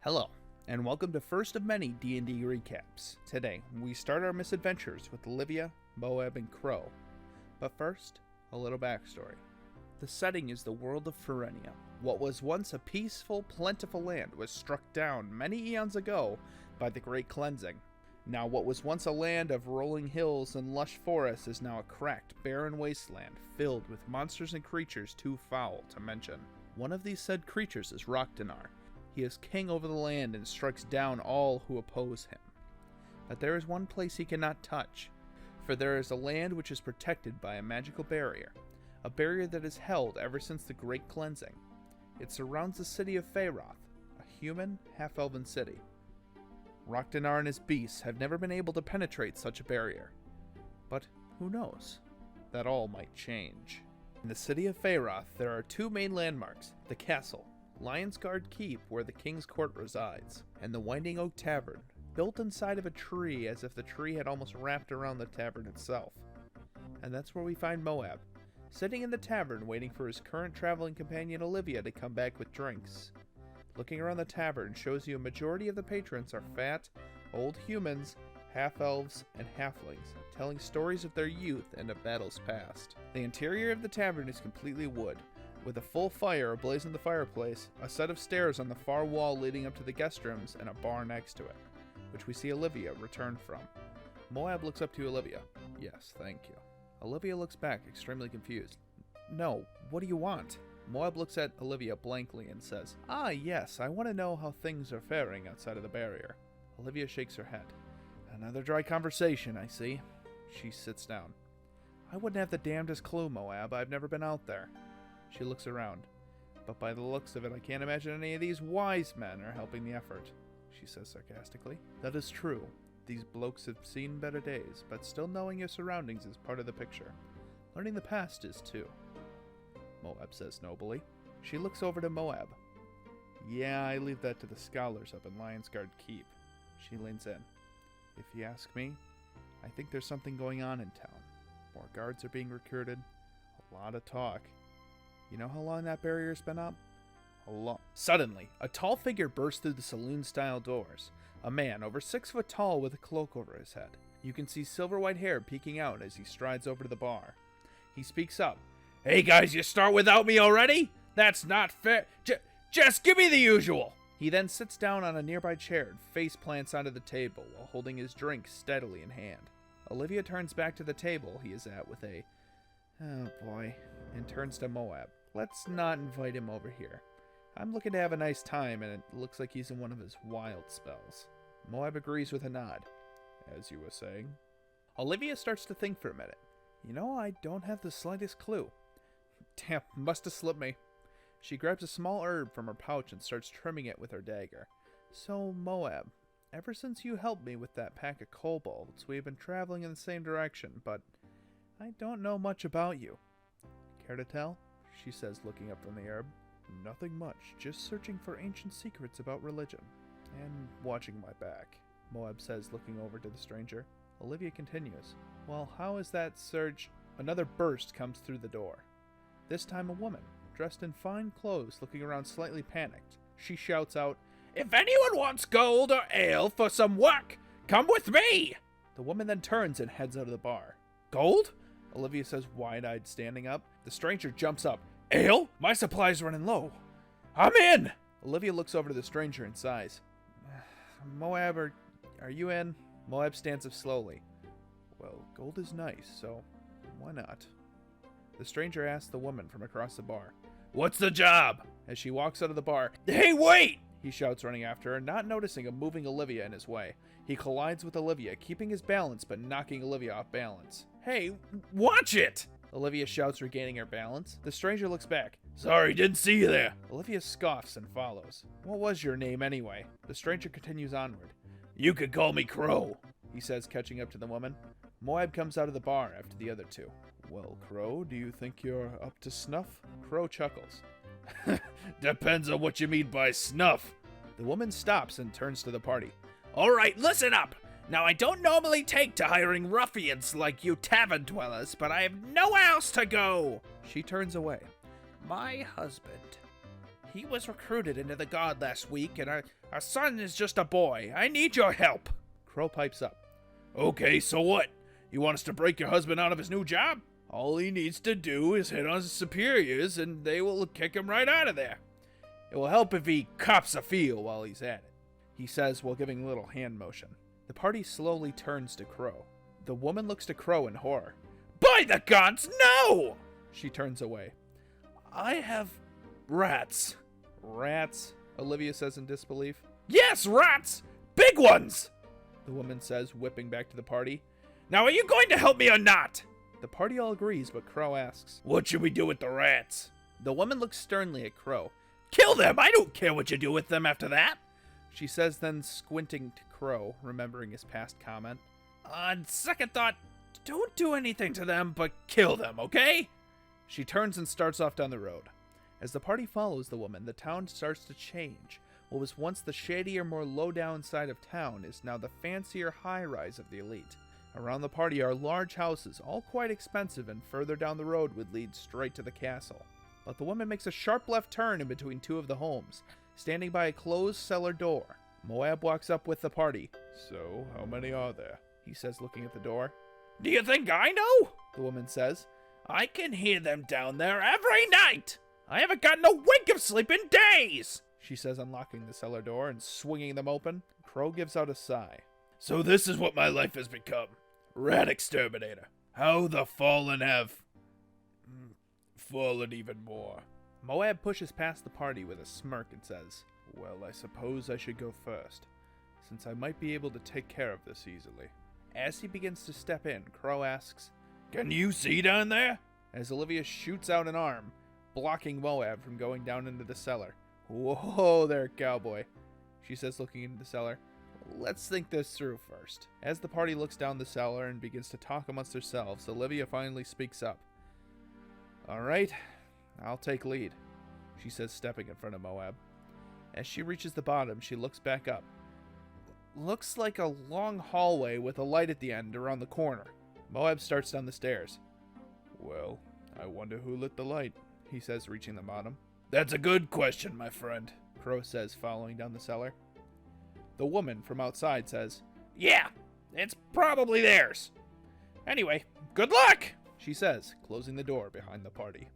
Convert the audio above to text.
Hello, and welcome to first of many D&D recaps. Today, we start our misadventures with Olivia, Moab, and Crow. But first, a little backstory. The setting is the world of Ferenia. What was once a peaceful, plentiful land was struck down many eons ago by the Great Cleansing. Now what was once a land of rolling hills and lush forests is now a cracked, barren wasteland filled with monsters and creatures too foul to mention. One of these said creatures is Roktanar. He is king over the land and strikes down all who oppose him. But there is one place he cannot touch, for there is a land which is protected by a magical barrier, a barrier that is held ever since the Great Cleansing. It surrounds the city of Feyroth, a human, half-elven city. Roktanar and his beasts have never been able to penetrate such a barrier. But who knows? That all might change. In the city of Feyroth, there are two main landmarks: the castle, Lion's Guard Keep, where the King's Court resides, and the Winding Oak Tavern, built inside of a tree as if the tree had almost wrapped around the tavern itself. And that's where we find Moab, sitting in the tavern waiting for his current traveling companion Olivia to come back with drinks. Looking around the tavern shows you a majority of the patrons are fat, old humans, half-elves, and halflings, telling stories of their youth and of battles past. The interior of the tavern is completely wood, with a full fire ablaze in the fireplace, a set of stairs on the far wall leading up to the guest rooms, and a bar next to it, which we see Olivia return from. Moab looks up to Olivia. Yes, thank you. Olivia looks back, extremely confused. No, what do you want? Moab looks at Olivia blankly and says, "Ah, yes, I want to know how things are faring outside of the barrier." Olivia shakes her head. "Another dry conversation, I see." She sits down. "I wouldn't have the damnedest clue, Moab. I've never been out there." She looks around. "But by the looks of it, I can't imagine any of these wise men are helping the effort," she says sarcastically. "That is true. These blokes have seen better days, but still knowing your surroundings is part of the picture. Learning the past is too," Moab says nobly. She looks over to Moab. "Yeah, I leave that to the scholars up in Lion's Guard Keep." She leans in. "If you ask me, I think there's something going on in town. More guards are being recruited. A lot of talk. You know how long that barrier's been up? A long..." Suddenly, a tall figure bursts through the saloon-style doors. A man over 6 foot tall with a cloak over his head. You can see silver-white hair peeking out as he strides over to the bar. He speaks up. "Hey guys, you start without me already? That's not fair. Just give me the usual." He then sits down on a nearby chair and face plants onto the table while holding his drink steadily in hand. Olivia turns back to the table he is at with a, "Oh boy," and turns to Moab. "Let's not invite him over here. I'm looking to have a nice time, and it looks like he's in one of his wild spells." Moab agrees with a nod. "As you were saying?" Olivia starts to think for a minute. "You know, I don't have the slightest clue." Damn, must have slipped me. She grabs a small herb from her pouch and starts trimming it with her dagger. "So, Moab, ever since you helped me with that pack of kobolds, we've been traveling in the same direction, but I don't know much about you. Care to tell?" she says, looking up from the herb. "Nothing much, just searching for ancient secrets about religion. And watching my back," Moab says, looking over to the stranger. Olivia continues. "Well, how is that search..." Another burst comes through the door. This time a woman, dressed in fine clothes, looking around slightly panicked. She shouts out, "If anyone wants gold or ale for some work, come with me!" The woman then turns and heads out of the bar. "Gold?" Olivia says, wide-eyed, standing up. The stranger jumps up. "Ale? My supply's running low." "I'm in!" Olivia looks over to the stranger and sighs. "Moab, are you in?" Moab stands up slowly. "Well, gold is nice, so why not?" The stranger asks the woman from across the bar, "What's the job?" As she walks out of the bar, "Hey, wait!" he shouts, running after her, not noticing a moving Olivia in his way. He collides with Olivia, keeping his balance but knocking Olivia off balance. "Hey, watch it!" Olivia shouts, regaining her balance. The stranger looks back. "Sorry, didn't see you there." Olivia scoffs and follows. "What was your name, anyway?" The stranger continues onward. "You could call me Crow," he says, catching up to the woman. Moab comes out of the bar after the other two. "Well, Crow, do you think you're up to snuff?" Crow chuckles. "Depends on what you mean by snuff." The woman stops and turns to the party. "All right, listen up. Now, I don't normally take to hiring ruffians like you tavern dwellers, but I have nowhere else to go." She turns away. "My husband. He was recruited into the guard last week, and our son is just a boy. I need your help. Crow pipes up. Okay, so what? You want us to break your husband out of his new job? All he needs to do is hit on his superiors, and they will kick him right out of there. It will help if he cops a feel while he's at it, he says while giving a little hand motion. The party slowly turns to Crow. The woman looks to Crow in horror. By the gods, no! She turns away. I have rats. Rats? Olivia says in disbelief. Yes, rats! Big ones! The woman says, whipping back to the party. Now are you going to help me or not? The party all agrees, but Crow asks, what should we do with the rats? The woman looks sternly at Crow. Kill them! I don't care what you do with them after that! She says, then squinting to Crow, remembering his past comment. On second thought, don't do anything to them, but kill them, okay? She turns and starts off down the road. As the party follows the woman, the town starts to change. What was once the shadier, more low-down side of town is now the fancier high-rise of the elite. Around the party are large houses, all quite expensive, and further down the road would lead straight to the castle. But the woman makes a sharp left turn in between two of the homes, standing by a closed cellar door. Moab walks up with the party. So, how many are there? He says, looking at the door. Do you think I know? The woman says. I can hear them down there every night. I haven't gotten a wink of sleep in days, she says, unlocking the cellar door and swinging them open. Crow gives out a sigh. So this is what my life has become. Rat exterminator. How the fallen have fallen even more. Moab pushes past the party with a smirk and says, well, I suppose I should go first, since I might be able to take care of this easily. As he begins to step in, Crow asks, can you see down there? As Olivia shoots out an arm, blocking Moab from going down into the cellar. Whoa there, cowboy, she says, looking into the cellar. Let's think this through first. As the party looks down the cellar and begins to talk amongst themselves, Olivia finally speaks up. All right, I'll take lead, she says, stepping in front of Moab. As she reaches the bottom, she looks back up. Looks like a long hallway with a light at the end around the corner. Moab starts down the stairs. Well, I wonder who lit the light, he says, reaching the bottom. That's a good question, my friend, Crow says, following down the cellar. The woman from outside says, yeah, it's probably theirs. Anyway, good luck, she says, closing the door behind the party.